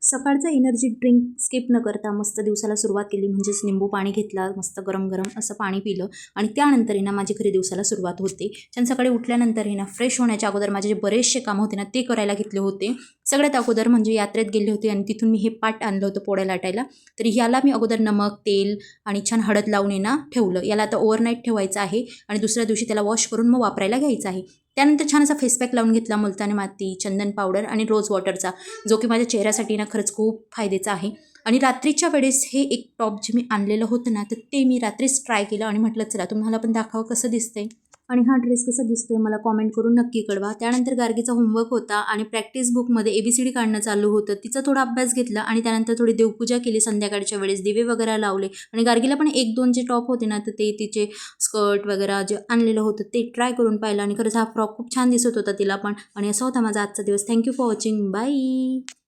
सकाळचा energy drink skip न करता मस्त दिवसाला सुरुवात केली, म्हणजेच निंबू पाणी घेतला, मस्त गरम गरम असं पाणी पिलं आणि त्यानंतर आहे ना माझी खरी दिवसाला सुरुवात होते. छान सकाळी उठल्यानंतर आहे ना फ्रेश होण्याच्या अगोदर माझे जे बरेचसे कामं होते ना ते करायला घेतले होते. सगळ्यात अगोदर म्हणजे यात्रेत गेले होते आणि तिथून मी हे पाट आणलं होतं पोळ्या लाटायला. तर ह्याला मी अगोदर नमक, तेल आणि छान हळद लावून आहे ना ठेवलं. याला आता ओव्हरनाईट ठेवायचं आहे आणि दुसऱ्या दिवशी त्याला वॉश करून मग वापरायला घ्यायचं आहे. त्यानंतर छान असा फेसपॅक लावून घेतला, मुलतानी माती, चंदन पावडर आणि रोज वॉटरचा, जो की माझ्या चेहऱ्यासाठी ना खरंच खूप फायद्याचा आहे. आणि रात्रीच्या वेळेस हे एक टॉप जे मी आणलेलं होतं ना, तर ते मी रात्रीच ट्राय केलं आणि म्हटलं चला तुम्हाला पण दाखवावं कसं दिसतंय आणि हा ड्रेस कसा दिसतोय मला कॉमेंट करून नक्की कळवा. त्यानंतर गार्गीचा होमवर्क होता आणि प्रॅक्टिस बुकमध्ये ABCD काढणं चालू होतं. तिचा थोडा अभ्यास घेतला आणि त्यानंतर थोडी देवपूजा केली संध्याकाळच्या वेळेस, दिवे वगैरे लावले आणि गार्गीला पण 1-2 जे टॉप होते ना, तर ते तिचे स्कर्ट वगैरे जे आणलेलं होतं ते ट्राय करून पाहिलं आणि खरंच हा फ्रॉक खूप छान दिसत होता तिला पण. आणि असा होता माझा आजचा दिवस. Thank you for watching. बाय.